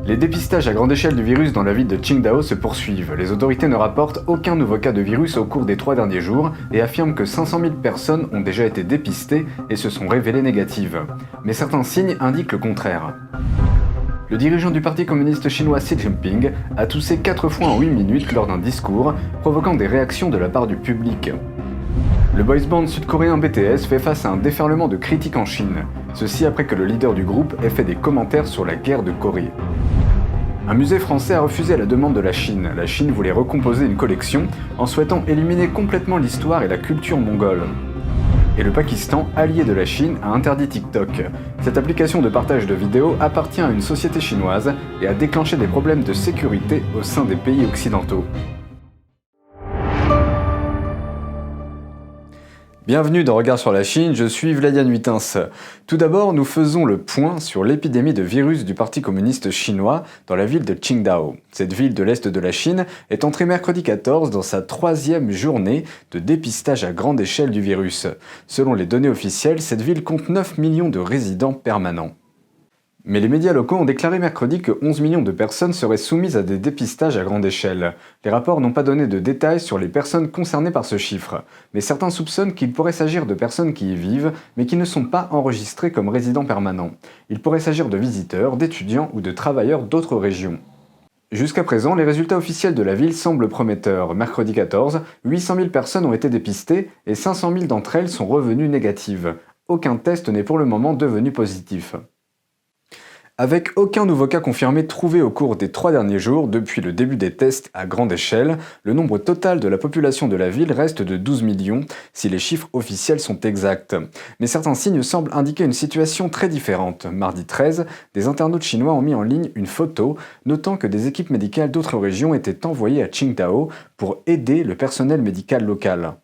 Les dépistages à grande échelle du virus dans la ville de Qingdao se poursuivent. Les autorités ne rapportent aucun nouveau cas de virus au cours des 3 derniers jours et affirment que 500 000 personnes ont déjà été dépistées et se sont révélées négatives. Mais certains signes indiquent le contraire. Le dirigeant du parti communiste chinois Xi Jinping a toussé 4 fois en 8 minutes lors d'un discours, provoquant des réactions de la part du public. Le boys band sud-coréen BTS fait face à un déferlement de critiques en Chine. Ceci après que le leader du groupe ait fait des commentaires sur la guerre de Corée. Un musée français a refusé la demande de la Chine. La Chine voulait recomposer une collection en souhaitant éliminer complètement l'histoire et la culture mongole. Et le Pakistan, allié de la Chine, a interdit TikTok. Cette application de partage de vidéos appartient à une société chinoise et a déclenché des problèmes de sécurité au sein des pays occidentaux. Bienvenue dans Regard sur la Chine, je suis Vladian Huitens. Tout d'abord, nous faisons le point sur l'épidémie de virus du Parti communiste chinois dans la ville de Qingdao. Cette ville de l'est de la Chine est entrée mercredi 14 dans sa 3e journée de dépistage à grande échelle du virus. Selon les données officielles, cette ville compte 9 millions de résidents permanents. Mais les médias locaux ont déclaré mercredi que 11 millions de personnes seraient soumises à des dépistages à grande échelle. Les rapports n'ont pas donné de détails sur les personnes concernées par ce chiffre, mais certains soupçonnent qu'il pourrait s'agir de personnes qui y vivent, mais qui ne sont pas enregistrées comme résidents permanents. Il pourrait s'agir de visiteurs, d'étudiants ou de travailleurs d'autres régions. Jusqu'à présent, les résultats officiels de la ville semblent prometteurs. Mercredi 14, 800 000 personnes ont été dépistées et 500 000 d'entre elles sont revenues négatives. Aucun test n'est pour le moment devenu positif. Avec aucun nouveau cas confirmé trouvé au cours des 3 derniers jours depuis le début des tests à grande échelle, le nombre total de la population de la ville reste de 12 millions si les chiffres officiels sont exacts. Mais certains signes semblent indiquer une situation très différente. Mardi 13, des internautes chinois ont mis en ligne une photo notant que des équipes médicales d'autres régions étaient envoyées à Qingdao pour aider le personnel médical local.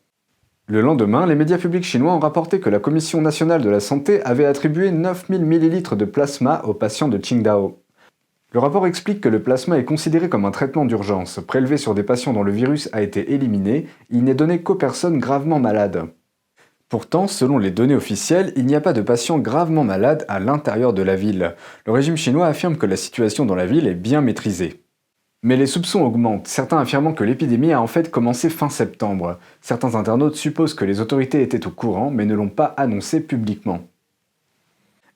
Le lendemain, les médias publics chinois ont rapporté que la Commission nationale de la santé avait attribué 9000 ml de plasma aux patients de Qingdao. Le rapport explique que le plasma est considéré comme un traitement d'urgence. Prélevé sur des patients dont le virus a été éliminé, il n'est donné qu'aux personnes gravement malades. Pourtant, selon les données officielles, il n'y a pas de patients gravement malades à l'intérieur de la ville. Le régime chinois affirme que la situation dans la ville est bien maîtrisée. Mais les soupçons augmentent, certains affirmant que l'épidémie a en fait commencé fin septembre. Certains internautes supposent que les autorités étaient au courant, mais ne l'ont pas annoncé publiquement.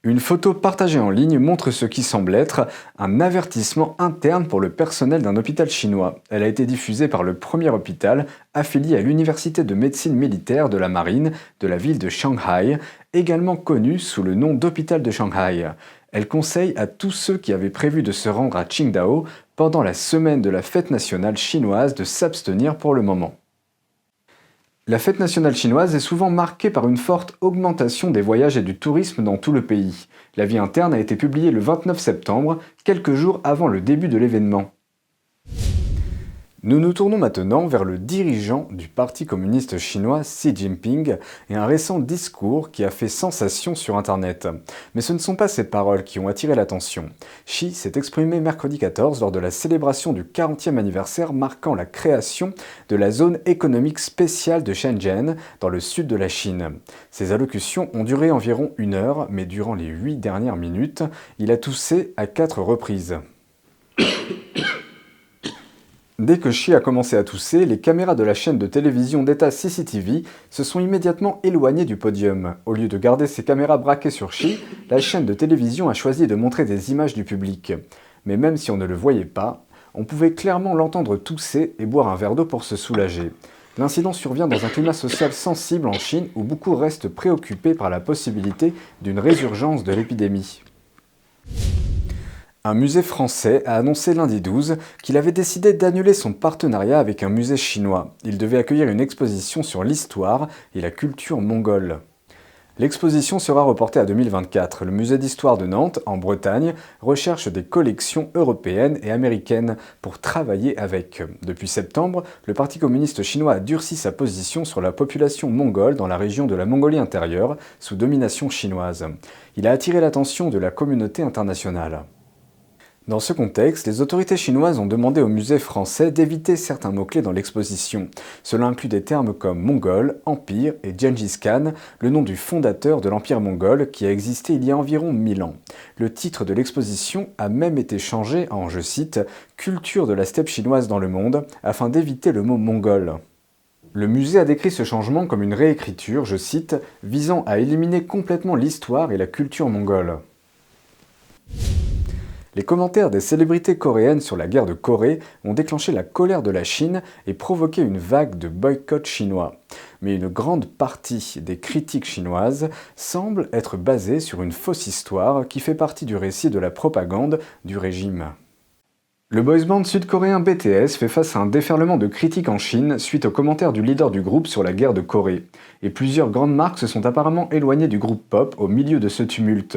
Une photo partagée en ligne montre ce qui semble être un avertissement interne pour le personnel d'un hôpital chinois. Elle a été diffusée par le premier hôpital affilié à l'université de médecine militaire de la marine de la ville de Shanghai, également connue sous le nom d'hôpital de Shanghai. Elle conseille à tous ceux qui avaient prévu de se rendre à Qingdao pendant la semaine de la fête nationale chinoise de s'abstenir pour le moment. La fête nationale chinoise est souvent marquée par une forte augmentation des voyages et du tourisme dans tout le pays. L'avis interne a été publié le 29 septembre, quelques jours avant le début de l'événement. Nous nous tournons maintenant vers le dirigeant du Parti communiste chinois Xi Jinping et un récent discours qui a fait sensation sur Internet. Mais ce ne sont pas ces paroles qui ont attiré l'attention. Xi s'est exprimé mercredi 14 lors de la célébration du 40e anniversaire marquant la création de la zone économique spéciale de Shenzhen dans le sud de la Chine. Ses allocutions ont duré environ 1 heure, mais durant les 8 dernières minutes, il a toussé à 4 reprises. Dès que Xi a commencé à tousser, les caméras de la chaîne de télévision d'État CCTV se sont immédiatement éloignées du podium. Au lieu de garder ses caméras braquées sur Xi, la chaîne de télévision a choisi de montrer des images du public. Mais même si on ne le voyait pas, on pouvait clairement l'entendre tousser et boire un verre d'eau pour se soulager. L'incident survient dans un climat social sensible en Chine où beaucoup restent préoccupés par la possibilité d'une résurgence de l'épidémie. Un musée français a annoncé lundi 12 qu'il avait décidé d'annuler son partenariat avec un musée chinois. Il devait accueillir une exposition sur l'histoire et la culture mongole. L'exposition sera reportée à 2024. Le musée d'histoire de Nantes, en Bretagne, recherche des collections européennes et américaines pour travailler avec. Depuis septembre, le Parti communiste chinois a durci sa position sur la population mongole dans la région de la Mongolie intérieure, sous domination chinoise. Il a attiré l'attention de la communauté internationale. Dans ce contexte, les autorités chinoises ont demandé au musée français d'éviter certains mots-clés dans l'exposition. Cela inclut des termes comme mongol, empire et Gengis Khan, le nom du fondateur de l'empire mongol qui a existé il y a environ 1000 ans. Le titre de l'exposition a même été changé en, je cite, « Culture de la steppe chinoise dans le monde » afin d'éviter le mot mongol. Le musée a décrit ce changement comme une réécriture, je cite, « visant à éliminer complètement l'histoire et la culture mongole ». Les commentaires des célébrités coréennes sur la guerre de Corée ont déclenché la colère de la Chine et provoqué une vague de boycott chinois. Mais une grande partie des critiques chinoises semble être basée sur une fausse histoire qui fait partie du récit de la propagande du régime. Le boys band sud-coréen BTS fait face à un déferlement de critiques en Chine suite aux commentaires du leader du groupe sur la guerre de Corée. Et plusieurs grandes marques se sont apparemment éloignées du groupe pop au milieu de ce tumulte.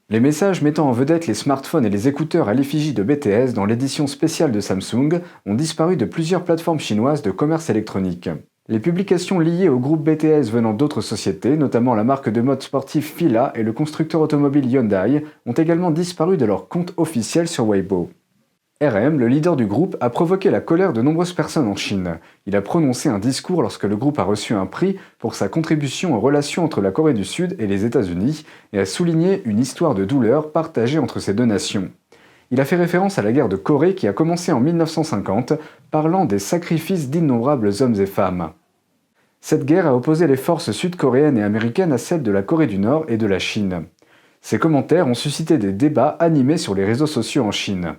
Les messages mettant en vedette les smartphones et les écouteurs à l'effigie de BTS dans l'édition spéciale de Samsung ont disparu de plusieurs plateformes chinoises de commerce électronique. Les publications liées au groupe BTS venant d'autres sociétés, notamment la marque de mode sportif Fila et le constructeur automobile Hyundai, ont également disparu de leur compte officiel sur Weibo. RM, le leader du groupe, a provoqué la colère de nombreuses personnes en Chine. Il a prononcé un discours lorsque le groupe a reçu un prix pour sa contribution aux relations entre la Corée du Sud et les États-Unis et a souligné une histoire de douleur partagée entre ces deux nations. Il a fait référence à la guerre de Corée qui a commencé en 1950, parlant des sacrifices d'innombrables hommes et femmes. Cette guerre a opposé les forces sud-coréennes et américaines à celles de la Corée du Nord et de la Chine. Ces commentaires ont suscité des débats animés sur les réseaux sociaux en Chine.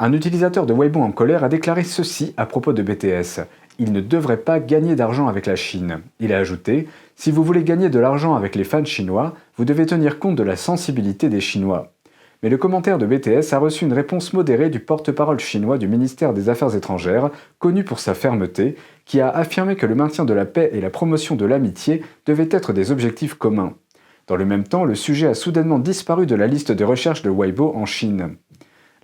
Un utilisateur de Weibo en colère a déclaré ceci à propos de BTS. Il ne devrait pas gagner d'argent avec la Chine. Il a ajouté « Si vous voulez gagner de l'argent avec les fans chinois, vous devez tenir compte de la sensibilité des Chinois. » Mais le commentaire de BTS a reçu une réponse modérée du porte-parole chinois du ministère des Affaires étrangères, connu pour sa fermeté, qui a affirmé que le maintien de la paix et la promotion de l'amitié devaient être des objectifs communs. Dans le même temps, le sujet a soudainement disparu de la liste de recherche de Weibo en Chine.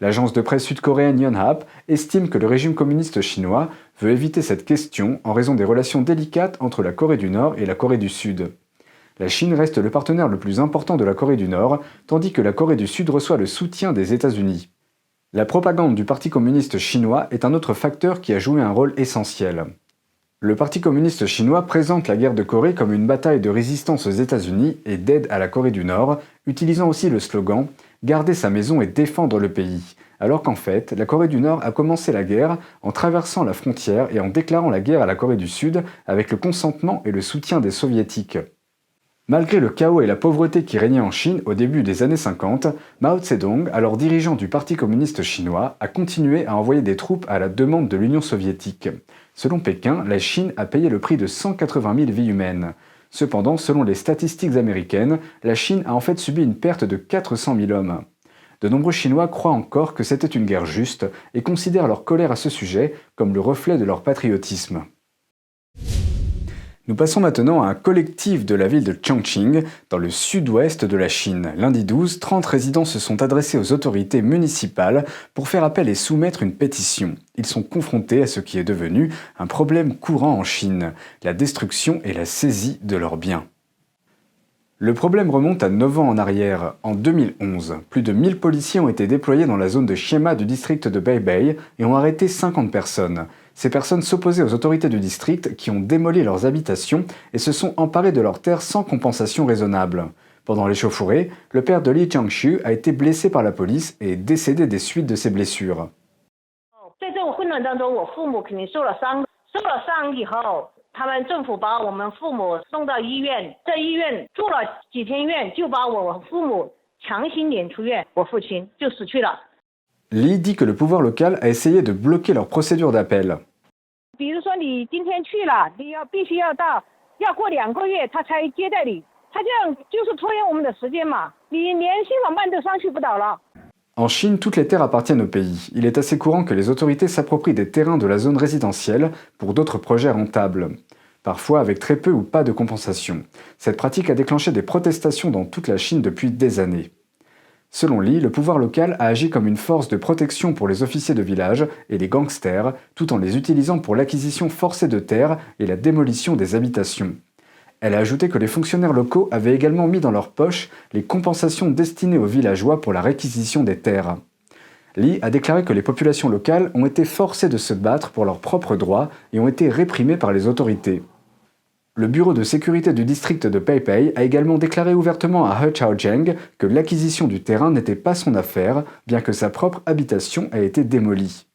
L'agence de presse sud-coréenne Yonhap estime que le régime communiste chinois veut éviter cette question en raison des relations délicates entre la Corée du Nord et la Corée du Sud. La Chine reste le partenaire le plus important de la Corée du Nord, tandis que la Corée du Sud reçoit le soutien des États-Unis. La propagande du Parti communiste chinois est un autre facteur qui a joué un rôle essentiel. Le Parti communiste chinois présente la guerre de Corée comme une bataille de résistance aux États-Unis et d'aide à la Corée du Nord, utilisant aussi le slogan « Garder sa maison et défendre le pays », alors qu'en fait, la Corée du Nord a commencé la guerre en traversant la frontière et en déclarant la guerre à la Corée du Sud avec le consentement et le soutien des Soviétiques. Malgré le chaos et la pauvreté qui régnaient en Chine au début des années 50, Mao Zedong, alors dirigeant du Parti communiste chinois, a continué à envoyer des troupes à la demande de l'Union soviétique. Selon Pékin, la Chine a payé le prix de 180 000 vies humaines. Cependant, selon les statistiques américaines, la Chine a en fait subi une perte de 400 000 hommes. De nombreux Chinois croient encore que c'était une guerre juste et considèrent leur colère à ce sujet comme le reflet de leur patriotisme. Nous passons maintenant à un collectif de la ville de Chongqing, dans le sud-ouest de la Chine. Lundi 12, 30 résidents se sont adressés aux autorités municipales pour faire appel et soumettre une pétition. Ils sont confrontés à ce qui est devenu un problème courant en Chine, la destruction et la saisie de leurs biens. Le problème remonte à 9 ans en arrière, en 2011. Plus de 1000 policiers ont été déployés dans la zone de Xiema du district de Beibei et ont arrêté 50 personnes. Ces personnes s'opposaient aux autorités du district qui ont démoli leurs habitations et se sont emparées de leurs terres sans compensation raisonnable. Pendant l'échauffourée, le père de Li Jiangshu a été blessé par la police et est décédé des suites de ses blessures. Li dit que le pouvoir local a essayé de bloquer leur procédure d'appel. En Chine, toutes les terres appartiennent au pays. Il est assez courant que les autorités s'approprient des terrains de la zone résidentielle pour d'autres projets rentables, parfois avec très peu ou pas de compensation. Cette pratique a déclenché des protestations dans toute la Chine depuis des années. Selon Li, le pouvoir local a agi comme une force de protection pour les officiers de village et les gangsters, tout en les utilisant pour l'acquisition forcée de terres et la démolition des habitations. Elle a ajouté que les fonctionnaires locaux avaient également mis dans leur poche les compensations destinées aux villageois pour la réquisition des terres. Li a déclaré que les populations locales ont été forcées de se battre pour leurs propres droits et ont été réprimées par les autorités. Le bureau de sécurité du district de Peipei a également déclaré ouvertement à He Chaozheng que l'acquisition du terrain n'était pas son affaire, bien que sa propre habitation ait été démolie.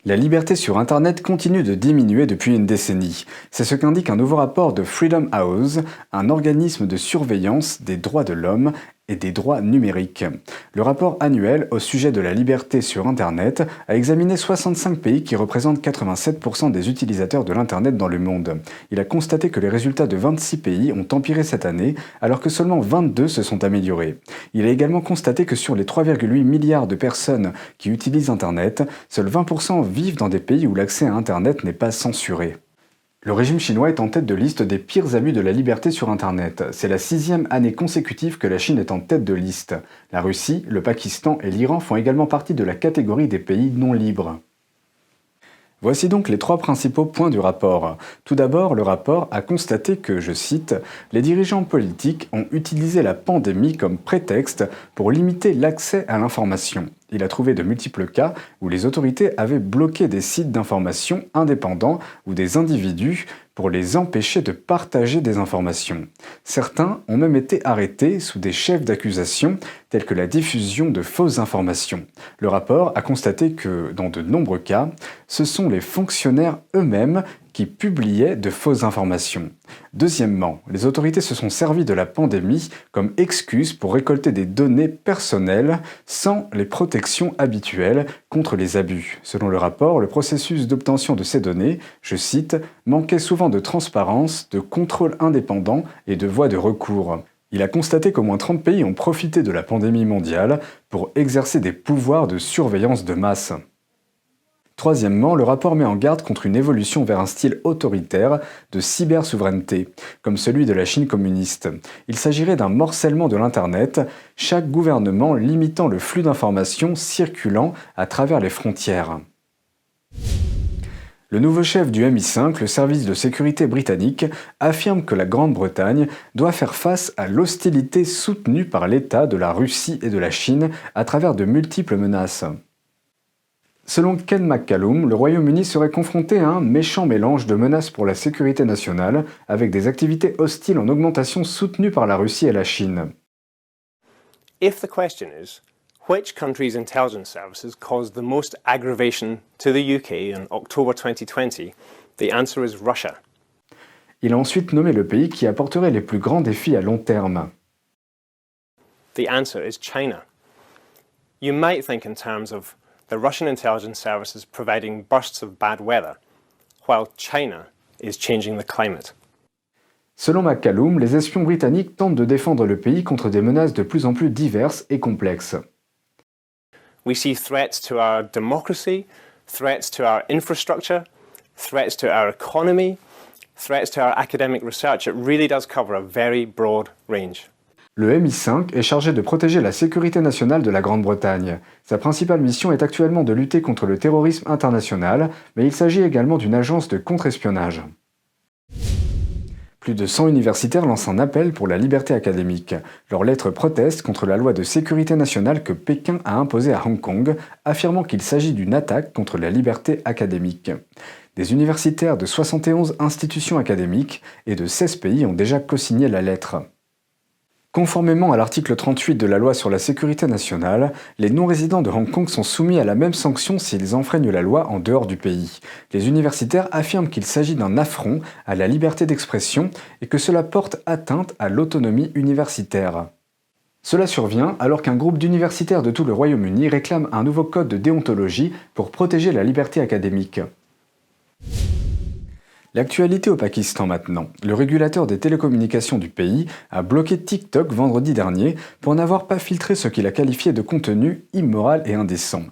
La liberté sur Internet continue de diminuer depuis une décennie. C'est ce qu'indique un nouveau rapport de Freedom House, un organisme de surveillance des droits de l'homme et des droits numériques. Le rapport annuel au sujet de la liberté sur Internet a examiné 65 pays qui représentent 87% des utilisateurs de l'Internet dans le monde. Il a constaté que les résultats de 26 pays ont empiré cette année, alors que seulement 22 se sont améliorés. Il a également constaté que sur les 3,8 milliards de personnes qui utilisent Internet, seuls 20% vivent dans des pays où l'accès à Internet n'est pas censuré. Le régime chinois est en tête de liste des pires abus de la liberté sur Internet. C'est la 6e année consécutive que la Chine est en tête de liste. La Russie, le Pakistan et l'Iran font également partie de la catégorie des pays non libres. Voici donc les 3 principaux points du rapport. Tout d'abord, le rapport a constaté que, je cite, « les dirigeants politiques ont utilisé la pandémie comme prétexte pour limiter l'accès à l'information ». Il a trouvé de multiples cas où les autorités avaient bloqué des sites d'information indépendants ou des individus pour les empêcher de partager des informations. Certains ont même été arrêtés sous des chefs d'accusation tels que la diffusion de fausses informations. Le rapport a constaté que, dans de nombreux cas, ce sont les fonctionnaires eux-mêmes qui publiaient de fausses informations. Deuxièmement, les autorités se sont servies de la pandémie comme excuse pour récolter des données personnelles sans les protections habituelles contre les abus. Selon le rapport, le processus d'obtention de ces données, je cite, manquait souvent de transparence, de contrôle indépendant et de voies de recours. Il a constaté qu'au moins 30 pays ont profité de la pandémie mondiale pour exercer des pouvoirs de surveillance de masse. Troisièmement, le rapport met en garde contre une évolution vers un style autoritaire de cybersouveraineté, comme celui de la Chine communiste. Il s'agirait d'un morcellement de l'Internet, chaque gouvernement limitant le flux d'informations circulant à travers les frontières. Le nouveau chef du MI5, le service de sécurité britannique, affirme que la Grande-Bretagne doit faire face à l'hostilité soutenue par l'État de la Russie et de la Chine à travers de multiples menaces. Selon Ken McCallum, le Royaume-Uni serait confronté à un méchant mélange de menaces pour la sécurité nationale, avec des activités hostiles en augmentation soutenues par la Russie et la Chine. If the question is, which country's intelligence services caused the most aggravation to the UK in October 2020, the answer is Russia. Il a ensuite nommé le pays qui apporterait les plus grands défis à long terme. The answer is China. You might think in terms of the Russian intelligence services providing bursts of bad weather, while China is changing the climate. Selon McCallum, les espions britanniques tentent de défendre le pays contre des menaces de plus en plus diverses et complexes. We see threats to our democracy, threats to our infrastructure, threats to our economy, threats to our academic research. It really does cover a very broad range. Le MI5 est chargé de protéger la sécurité nationale de la Grande-Bretagne. Sa principale mission est actuellement de lutter contre le terrorisme international, mais il s'agit également d'une agence de contre-espionnage. Plus de 100 universitaires lancent un appel pour la liberté académique. Leurs lettres protestent contre la loi de sécurité nationale que Pékin a imposée à Hong Kong, affirmant qu'il s'agit d'une attaque contre la liberté académique. Des universitaires de 71 institutions académiques et de 16 pays ont déjà co-signé la lettre. Conformément à l'article 38 de la loi sur la sécurité nationale, les non-résidents de Hong Kong sont soumis à la même sanction s'ils enfreignent la loi en dehors du pays. Les universitaires affirment qu'il s'agit d'un affront à la liberté d'expression et que cela porte atteinte à l'autonomie universitaire. Cela survient alors qu'un groupe d'universitaires de tout le Royaume-Uni réclame un nouveau code de déontologie pour protéger la liberté académique. L'actualité au Pakistan maintenant. Le régulateur des télécommunications du pays a bloqué TikTok vendredi dernier pour n'avoir pas filtré ce qu'il a qualifié de contenu immoral et indécent.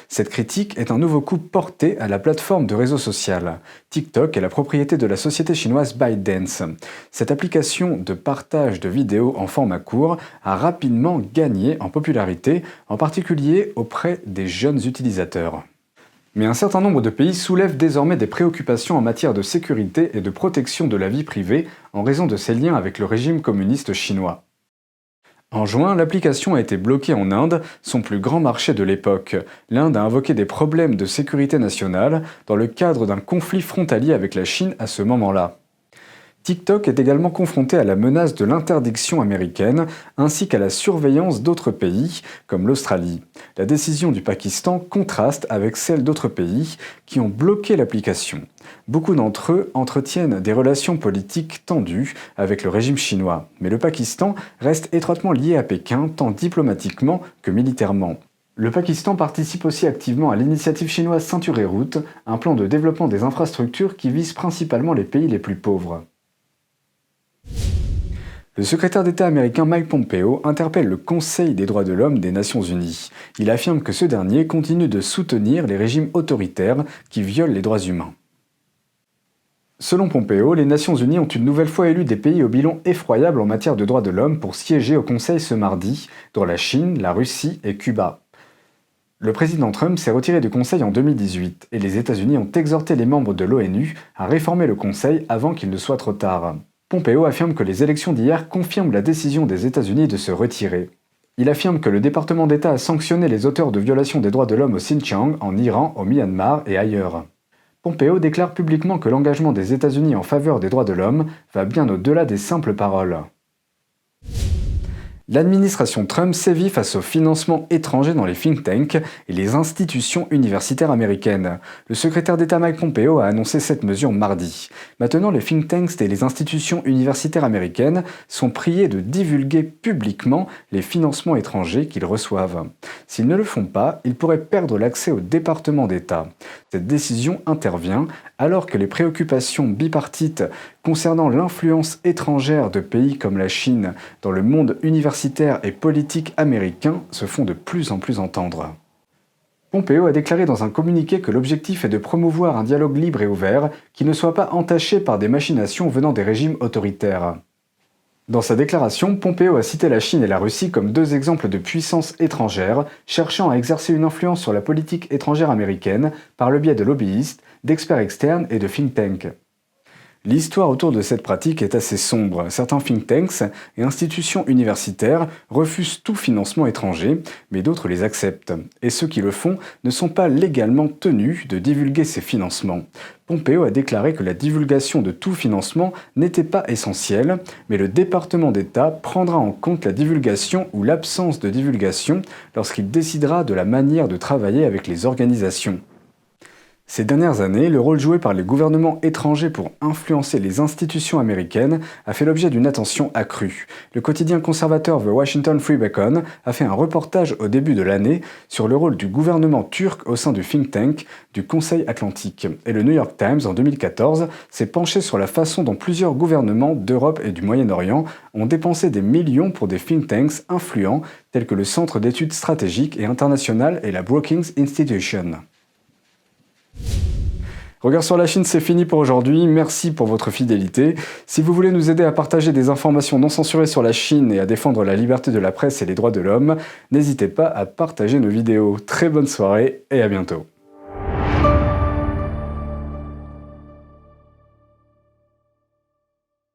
Cette critique est un nouveau coup porté à la plateforme de réseau social. TikTok est la propriété de la société chinoise ByteDance. Cette application de partage de vidéos en format court a rapidement gagné en popularité, en particulier auprès des jeunes utilisateurs. Mais un certain nombre de pays soulèvent désormais des préoccupations en matière de sécurité et de protection de la vie privée en raison de ses liens avec le régime communiste chinois. En juin, l'application a été bloquée en Inde, son plus grand marché de l'époque. L'Inde a invoqué des problèmes de sécurité nationale dans le cadre d'un conflit frontalier avec la Chine à ce moment-là. TikTok est également confronté à la menace de l'interdiction américaine ainsi qu'à la surveillance d'autres pays comme l'Australie. La décision du Pakistan contraste avec celle d'autres pays qui ont bloqué l'application. Beaucoup d'entre eux entretiennent des relations politiques tendues avec le régime chinois, mais le Pakistan reste étroitement lié à Pékin tant diplomatiquement que militairement. Le Pakistan participe aussi activement à l'initiative chinoise Ceinture et Route, un plan de développement des infrastructures qui vise principalement les pays les plus pauvres. Le secrétaire d'État américain Mike Pompeo interpelle le Conseil des droits de l'homme des Nations Unies. Il affirme que ce dernier continue de soutenir les régimes autoritaires qui violent les droits humains. Selon Pompeo, les Nations Unies ont une nouvelle fois élu des pays au bilan effroyable en matière de droits de l'homme pour siéger au Conseil ce mardi, dont la Chine, la Russie et Cuba. Le président Trump s'est retiré du Conseil en 2018 et les États-Unis ont exhorté les membres de l'ONU à réformer le Conseil avant qu'il ne soit trop tard. Pompeo affirme que les élections d'hier confirment la décision des États-Unis de se retirer. Il affirme que le département d'État a sanctionné les auteurs de violations des droits de l'homme au Xinjiang, en Iran, au Myanmar et ailleurs. Pompeo déclare publiquement que l'engagement des États-Unis en faveur des droits de l'homme va bien au-delà des simples paroles. L'administration Trump sévit face au financement étranger dans les think tanks et les institutions universitaires américaines. Le secrétaire d'État Mike Pompeo a annoncé cette mesure mardi. Maintenant, les think tanks et les institutions universitaires américaines sont priés de divulguer publiquement les financements étrangers qu'ils reçoivent. S'ils ne le font pas, ils pourraient perdre l'accès au département d'État. Cette décision intervient alors que les préoccupations bipartites concernant l'influence étrangère de pays comme la Chine dans le monde universitaire et politique américain se font de plus en plus entendre. Pompeo a déclaré dans un communiqué que l'objectif est de promouvoir un dialogue libre et ouvert qui ne soit pas entaché par des machinations venant des régimes autoritaires. Dans sa déclaration, Pompeo a cité la Chine et la Russie comme deux exemples de puissances étrangères cherchant à exercer une influence sur la politique étrangère américaine par le biais de lobbyistes, d'experts externes et de think tanks. L'histoire autour de cette pratique est assez sombre. Certains think tanks et institutions universitaires refusent tout financement étranger, mais d'autres les acceptent. Et ceux qui le font ne sont pas légalement tenus de divulguer ces financements. Pompeo a déclaré que la divulgation de tout financement n'était pas essentielle, mais le département d'État prendra en compte la divulgation ou l'absence de divulgation lorsqu'il décidera de la manière de travailler avec les organisations. Ces dernières années, le rôle joué par les gouvernements étrangers pour influencer les institutions américaines a fait l'objet d'une attention accrue. Le quotidien conservateur The Washington Free Beacon a fait un reportage au début de l'année sur le rôle du gouvernement turc au sein du think tank du Conseil Atlantique. Et le New York Times, en 2014, s'est penché sur la façon dont plusieurs gouvernements d'Europe et du Moyen-Orient ont dépensé des millions pour des think tanks influents tels que le Centre d'études stratégiques et internationales et la Brookings Institution. Regard sur la Chine, c'est fini pour aujourd'hui. Merci pour votre fidélité. Si vous voulez nous aider à partager des informations non censurées sur la Chine et à défendre la liberté de la presse et les droits de l'homme, n'hésitez pas à partager nos vidéos. Très bonne soirée et à bientôt.